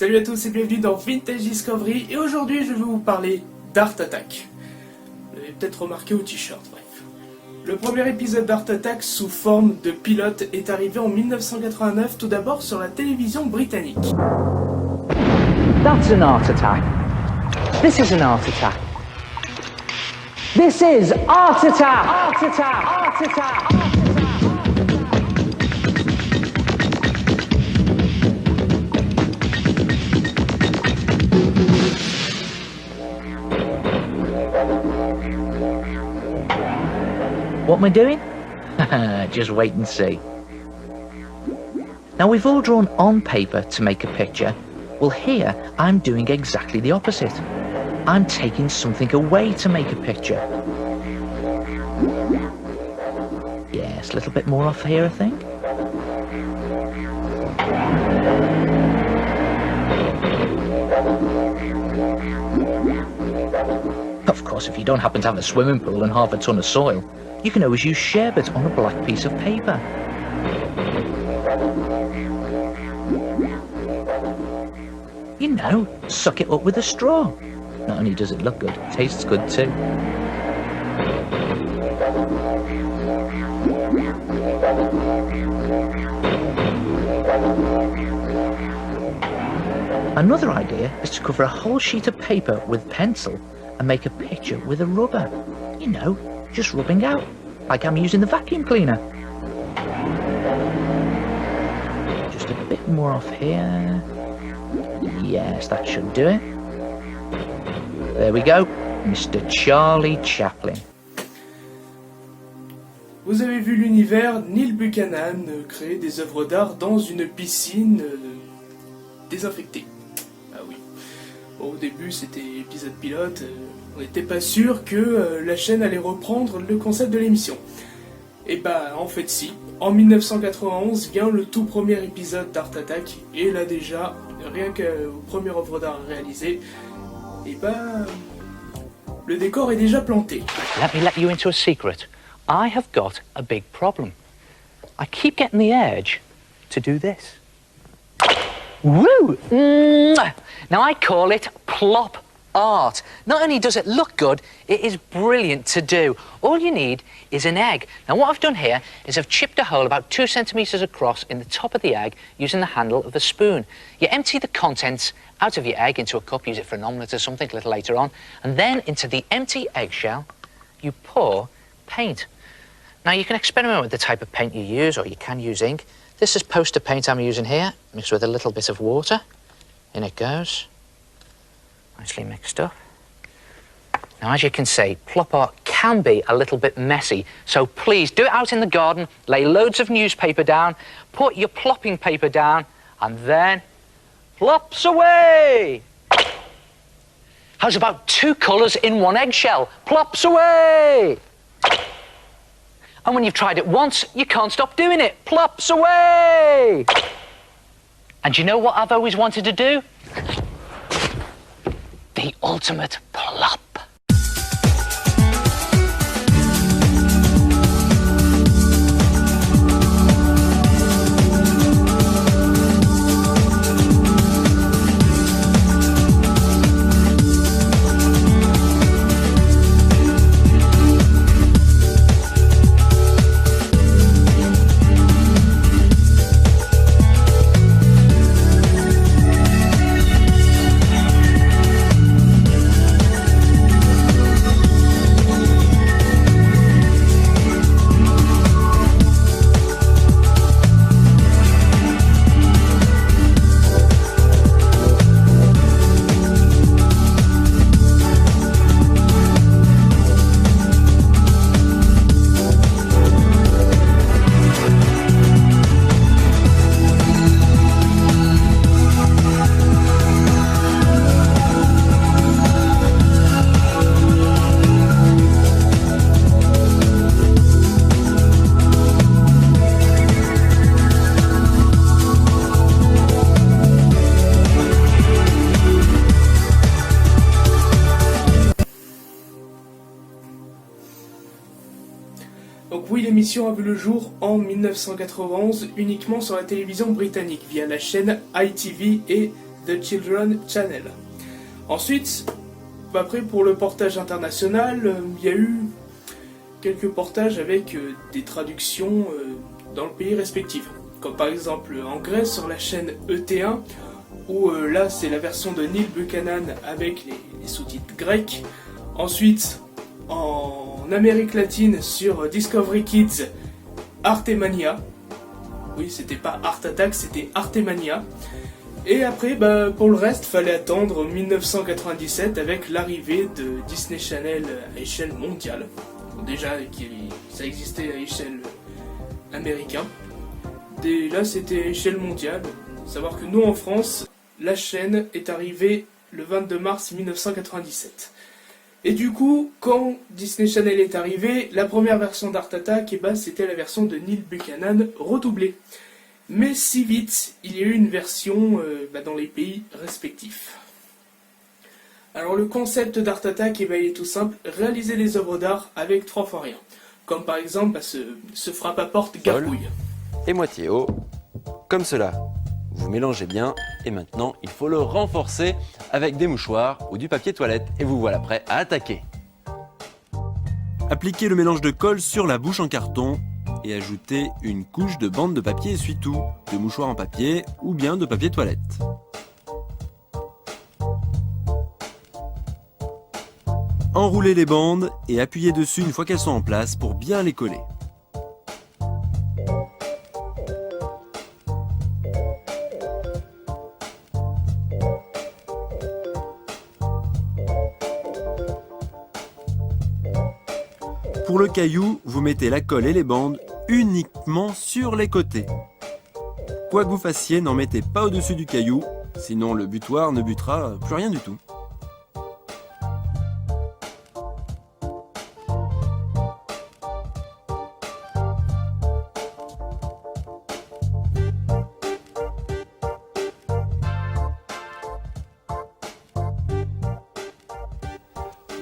Salut à tous et bienvenue dans Vintage Discovery, et aujourd'hui je vais vous parler d'Art Attack. Vous l'avez peut-être remarqué au t-shirt, bref. Le premier épisode d'Art Attack sous forme de pilote est arrivé en 1989, tout d'abord sur la télévision britannique. That's an art attack. This is an art attack. This is art attack. Art attack. Art attack. What am I doing? Just wait and see. Now we've all drawn on paper to make a picture. Well, here I'm doing exactly the opposite. I'm taking something away to make a picture. Yes, a little bit more off here, I think. Of course, if you don't happen to have a swimming pool and half a ton of soil, you can always use sherbet on a black piece of paper. You know, suck it up with a straw. Not only does it look good, it tastes good too. Another idea is to cover a whole sheet of paper with pencil and make a picture with a rubber. You know, just rubbing out, like I'm using the vacuum cleaner. Just a bit more off here. Yes, that should do it. There we go, Mr. Charlie Chaplin. Vous avez vu l'univers, Neil Buchanan créer des œuvres d'art dans une piscine désinfectée. Ah oui. Bon, au début c'était épisode pilote, on n'était pas sûr que la chaîne allait reprendre le concept de l'émission. Et bah en fait si, en 1991 vient le tout premier épisode d'Art Attack, et là déjà, rien qu'au premier œuvre d'art réalisé, et bah le décor est déjà planté. Let me let you into a secret. I have got a big problem. I keep getting the urge to do this. Woo! Now I call it plop art. Not only does it look good, it is brilliant to do. All you need is an egg. Now what I've done here is I've chipped a hole about 2 centimetres across in the top of the egg using the handle of the spoon. You empty the contents out of your egg into a cup, use it for an omelette or something a little later on, and then into the empty eggshell you pour paint. Now you can experiment with the type of paint you use, or you can use ink. This is poster paint I'm using here, mixed with a little bit of water. In it goes. Nicely mixed up. Now, as you can see, plop art can be a little bit messy, so please do it out in the garden, lay loads of newspaper down, put your plopping paper down, and then plops away! How's about 2 colours in 1 eggshell? Plops away! And when you've tried it once, you can't stop doing it. Plops away! And you know what I've always wanted to do? The ultimate plop. Donc oui, l'émission a vu le jour en 1991 uniquement sur la télévision britannique via la chaîne ITV et The Children Channel. Ensuite, après pour le portage international, il y a eu quelques portages avec des traductions dans le pays respectif. Comme par exemple en Grèce sur la chaîne ET1, où là c'est la version de Neil Buchanan avec les sous-titres grecs. Ensuite en Amérique latine sur Discovery Kids, Artemania. Oui, c'était pas Art Attack, c'était Artemania. Et après, pour le reste, fallait attendre 1997 avec l'arrivée de Disney Channel à échelle mondiale. Bon, déjà, ça existait à échelle américaine. Et là, c'était à échelle mondiale. Faut savoir que nous, en France, la chaîne est arrivée le 22 mars 1997. Et du coup, quand Disney Channel est arrivé, la première version d'Art Attack, c'était la version de Neil Buchanan redoublée. Mais si vite, il y a eu une version dans les pays respectifs. Alors le concept d'Art Attack, il est tout simple, réaliser des œuvres d'art avec 3 fois rien. Comme par exemple ce frappe-à-porte gargouille. Et moitié haut, comme cela. Vous mélangez bien et maintenant il faut le renforcer avec des mouchoirs ou du papier toilette et vous voilà prêt à attaquer. Appliquez le mélange de colle sur la bouche en carton et ajoutez une couche de bande de papier essuie-tout, de mouchoirs en papier ou bien de papier toilette. Enroulez les bandes et appuyez dessus une fois qu'elles sont en place pour bien les coller. Pour le caillou, vous mettez la colle et les bandes uniquement sur les côtés. Quoi que vous fassiez, n'en mettez pas au-dessus du caillou, sinon le butoir ne butera plus rien du tout.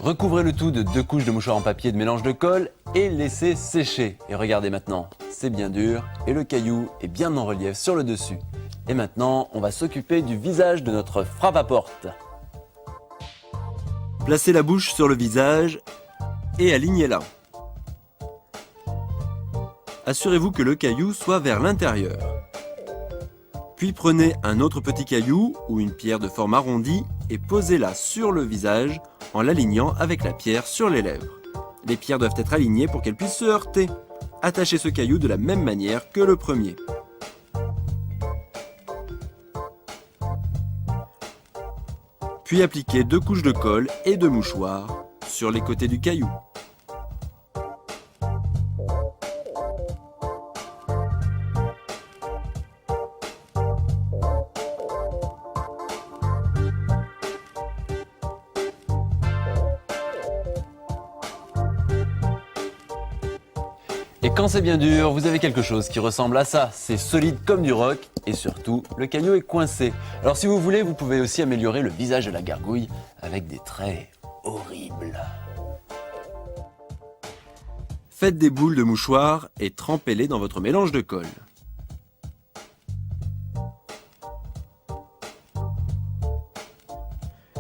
Recouvrez le tout de 2 couches de mouchoirs en papier de mélange de colle et laissez sécher. Et regardez maintenant, c'est bien dur et le caillou est bien en relief sur le dessus. Et maintenant, on va s'occuper du visage de notre frappe-à-porte. Placez la bouche sur le visage et alignez-la. Assurez-vous que le caillou soit vers l'intérieur. Puis prenez un autre petit caillou ou une pierre de forme arrondie et posez-la sur le visage en l'alignant avec la pierre sur les lèvres. Les pierres doivent être alignées pour qu'elles puissent se heurter. Attachez ce caillou de la même manière que le premier. Puis appliquez 2 couches de colle et de mouchoirs sur les côtés du caillou. Et quand c'est bien dur, vous avez quelque chose qui ressemble à ça. C'est solide comme du roc et surtout, le caillou est coincé. Alors si vous voulez, vous pouvez aussi améliorer le visage de la gargouille avec des traits horribles. Faites des boules de mouchoirs et trempez-les dans votre mélange de colle.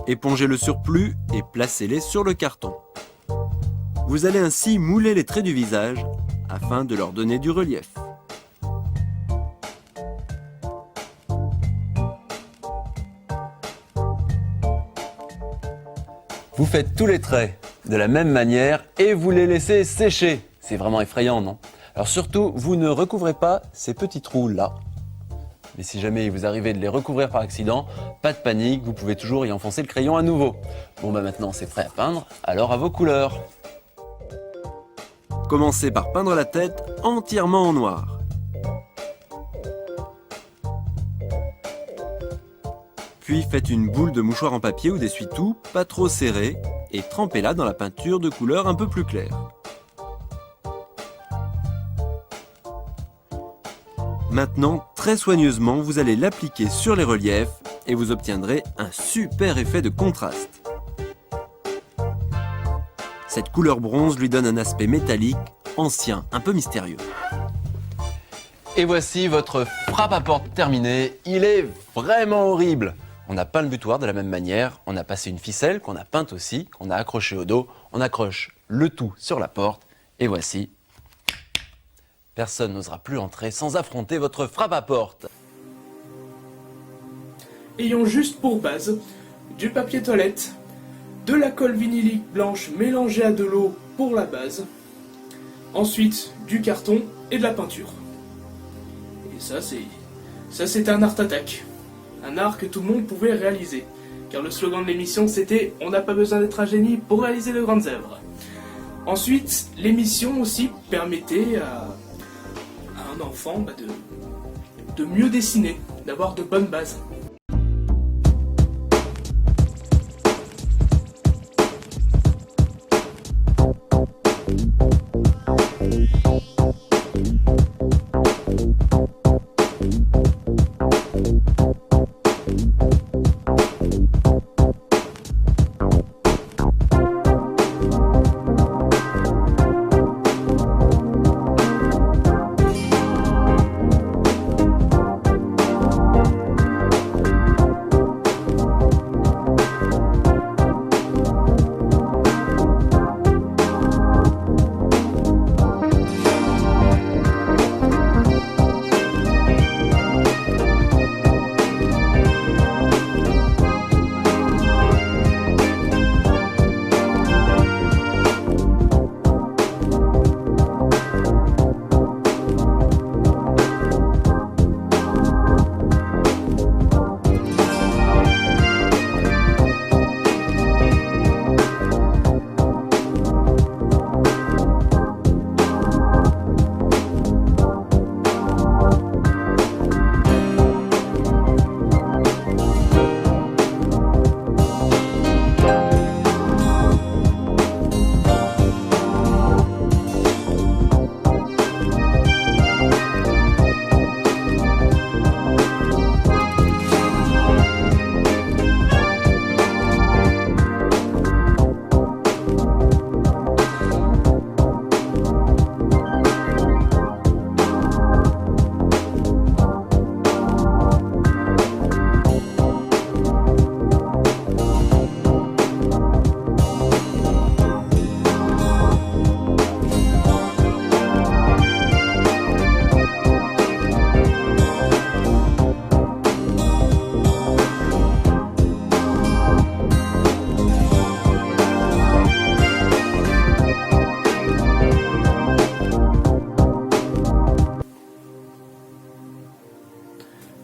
Épongez le surplus et placez-les sur le carton. Vous allez ainsi mouler les traits du visage afin de leur donner du relief. Vous faites tous les traits de la même manière et vous les laissez sécher. C'est vraiment effrayant, non? Alors surtout, vous ne recouvrez pas ces petits trous là. Mais si jamais il vous arrivait de les recouvrir par accident, pas de panique, vous pouvez toujours y enfoncer le crayon à nouveau. Bon maintenant c'est prêt à peindre, alors à vos couleurs. Commencez par peindre la tête entièrement en noir. Puis faites une boule de mouchoir en papier ou d'essuie-tout, pas trop serrée, et trempez-la dans la peinture de couleur un peu plus claire. Maintenant, très soigneusement, vous allez l'appliquer sur les reliefs et vous obtiendrez un super effet de contraste. Cette couleur bronze lui donne un aspect métallique, ancien, un peu mystérieux. Et voici votre frappe-à-porte terminée. Il est vraiment horrible. On a peint le butoir de la même manière, on a passé une ficelle qu'on a peinte aussi, qu'on a accrochée au dos, on accroche le tout sur la porte, et voici. Personne n'osera plus entrer sans affronter votre frappe à porte. Ayons juste pour base du papier toilette, de la colle vinylique blanche mélangée à de l'eau pour la base, ensuite du carton et de la peinture. Et ça c'est un art attack, un art que tout le monde pouvait réaliser, car le slogan de l'émission c'était « On n'a pas besoin d'être un génie pour réaliser de grandes œuvres ». Ensuite, l'émission aussi permettait à un enfant de mieux dessiner, d'avoir de bonnes bases.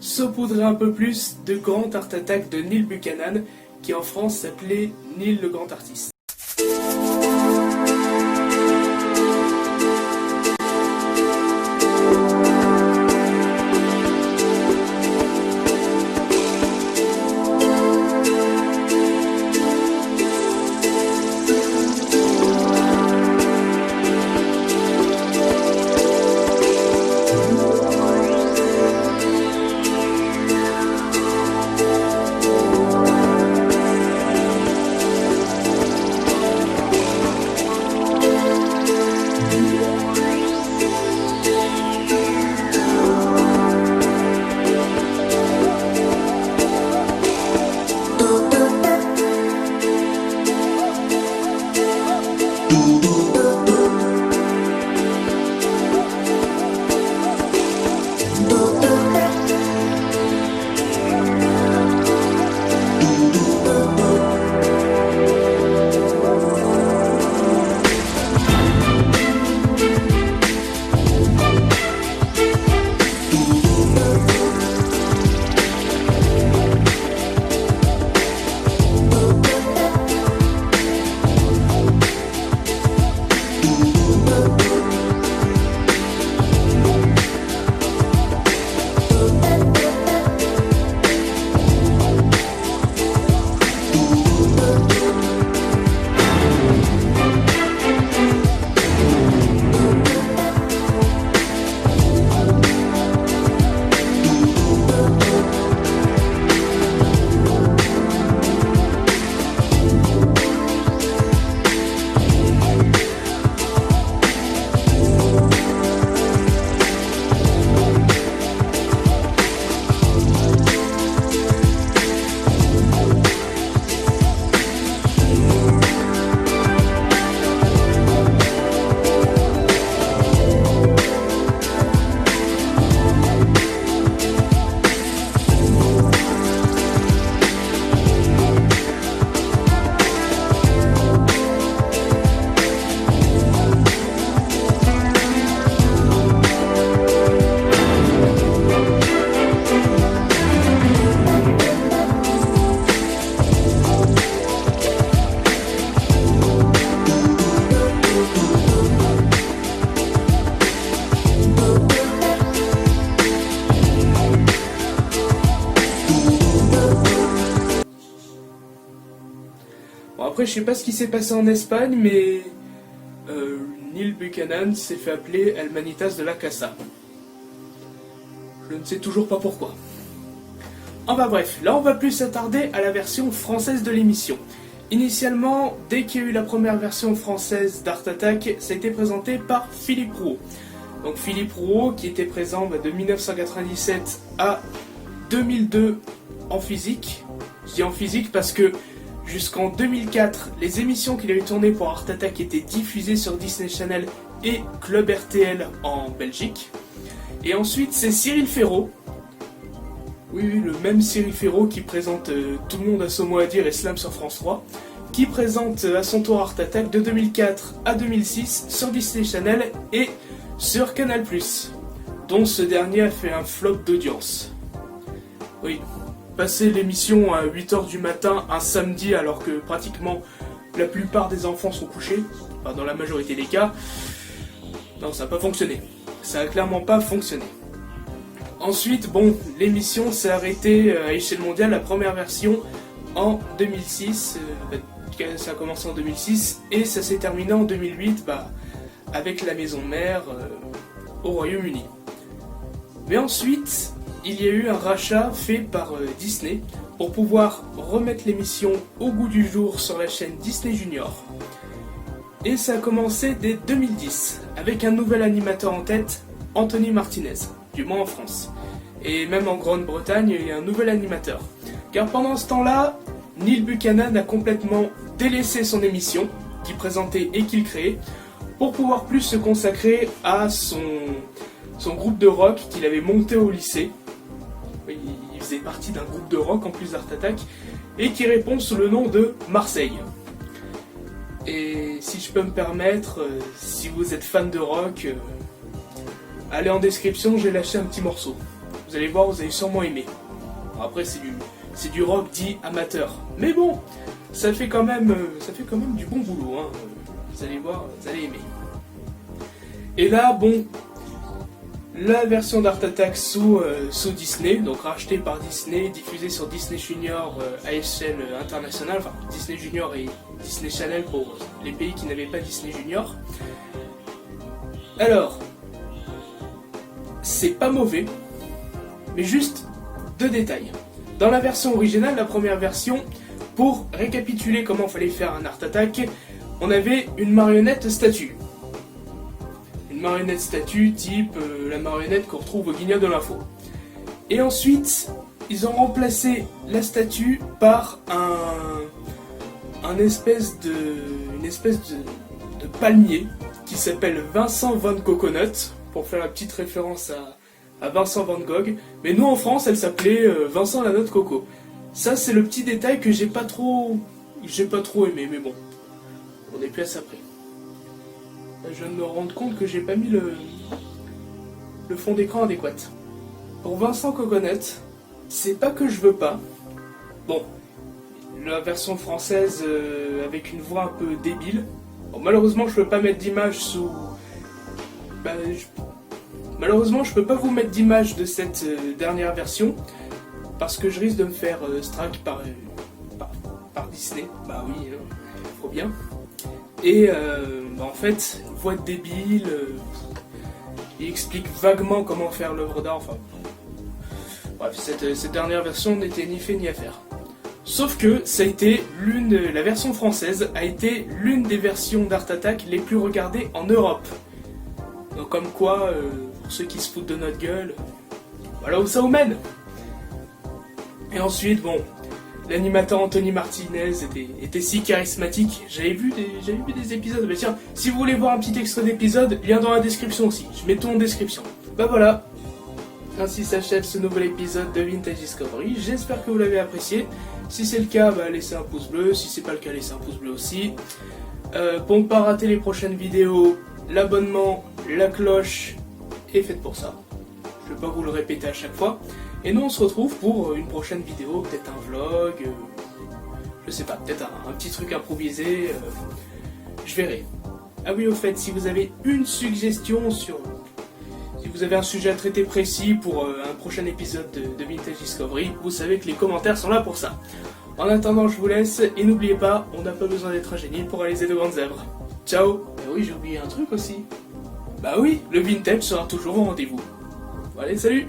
Saupoudrer un peu plus de Grand Art Attack de Neil Buchanan, qui en France s'appelait Neil le Grand Artiste. après, je sais pas ce qui s'est passé en Espagne, mais Neil Buchanan s'est fait appeler El Manitas de la Casa. Je ne sais toujours pas pourquoi. Enfin bref, là on va plus s'attarder à la version française de l'émission. Initialement, dès qu'il y a eu la première version française d'Art Attack, ça a été présenté par Philippe Rouault. Donc Philippe Rouault qui était présent de 1997 à 2002 en physique. Je dis en physique parce que jusqu'en 2004, les émissions qu'il avait tournées pour Art Attack étaient diffusées sur Disney Channel et Club RTL en Belgique. Et ensuite, c'est Cyril Ferraud. Oui, le même Cyril Ferraud qui présente Tout le monde a son mot à dire et Slam sur France 3, qui présente à son tour Art Attack de 2004 à 2006 sur Disney Channel et sur Canal+, dont ce dernier a fait un flop d'audience. Oui, passer l'émission à 8h du matin un samedi alors que pratiquement la plupart des enfants sont couchés, enfin dans la majorité des cas, non, ça n'a pas fonctionné. Ça a clairement pas fonctionné. Ensuite, bon, l'émission s'est arrêtée à échelle mondiale, la première version en 2006, ça a commencé en 2006, et ça s'est terminé en 2008 avec la maison mère au Royaume-Uni. Mais ensuite, il y a eu un rachat fait par Disney pour pouvoir remettre l'émission au goût du jour sur la chaîne Disney Junior. Et ça a commencé dès 2010, avec un nouvel animateur en tête, Anthony Martinez, du moins en France. Et même en Grande-Bretagne, il y a un nouvel animateur. Car pendant ce temps-là, Neil Buchanan a complètement délaissé son émission, qu'il présentait et qu'il créait, pour pouvoir plus se consacrer à son groupe de rock qu'il avait monté au lycée. Il faisait partie d'un groupe de rock en plus d'Art Attack, et qui répond sous le nom de Marseille. Et si je peux me permettre, si vous êtes fan de rock, allez en description, j'ai lâché un petit morceau. Vous allez voir, vous allez sûrement aimer. Bon, après, c'est du rock dit amateur. Mais bon, ça fait quand même du bon boulot. Hein. Vous allez voir, vous allez aimer. Et là, bon, la version d'Art Attack sous Disney, donc rachetée par Disney, diffusée sur Disney Junior à échelle internationale, enfin Disney Junior et Disney Channel pour les pays qui n'avaient pas Disney Junior. Alors, c'est pas mauvais, mais juste deux détails. Dans la version originale, la première version, pour récapituler comment fallait faire un Art Attack, on avait une marionnette statue. Une marionnette statue type la marionnette qu'on retrouve au Guignol de l'Info. Et ensuite, ils ont remplacé la statue par une espèce de palmier qui s'appelle Vincent Van Coconut, pour faire la petite référence à Vincent Van Gogh, mais nous en France elle s'appelait Vincent la noix de coco. Ça c'est le petit détail que j'ai pas trop aimé, mais bon, on est plus à ça près. Je viens de me rendre compte que j'ai pas mis le fond d'écran adéquat. Pour Vincent Coconut, c'est pas que je veux pas. Bon, la version française avec une voix un peu débile. Bon, malheureusement je peux pas mettre d'image sous... Malheureusement, je peux pas vous mettre d'image de cette dernière version parce que je risque de me faire strike par Disney. Bah oui, il faut bien. Et en fait, voix débile, il explique vaguement comment faire l'œuvre d'art. Enfin, bref, cette dernière version n'était ni fait ni à faire. Sauf que ça a été la version française a été l'une des versions d'Art Attack les plus regardées en Europe. Donc comme quoi, pour ceux qui se foutent de notre gueule, voilà où ça vous mène. Et ensuite, bon, l'animateur Anthony Martinez était si charismatique. J'avais vu des épisodes. Mais tiens, si vous voulez voir un petit extrait d'épisode, lien dans la description aussi. Je mets tout en description. Bah voilà. Ainsi s'achève ce nouvel épisode de Vintage Discovery. J'espère que vous l'avez apprécié. Si c'est le cas, laissez un pouce bleu. Si c'est pas le cas, laissez un pouce bleu aussi. Pour ne pas rater les prochaines vidéos, l'abonnement, la cloche est faite pour ça. Je vais pas vous le répéter à chaque fois. Et nous on se retrouve pour une prochaine vidéo, peut-être un vlog, je sais pas, peut-être un petit truc improvisé, je verrai. Ah oui, au fait, si vous avez une suggestion si vous avez un sujet à traiter précis pour un prochain épisode de Vintage Discovery, vous savez que les commentaires sont là pour ça. En attendant, je vous laisse, et n'oubliez pas, on n'a pas besoin d'être un génie pour réaliser de grandes œuvres. Ciao. Et oui, j'ai oublié un truc aussi. Bah oui, le vintage sera toujours au rendez-vous. Allez, salut.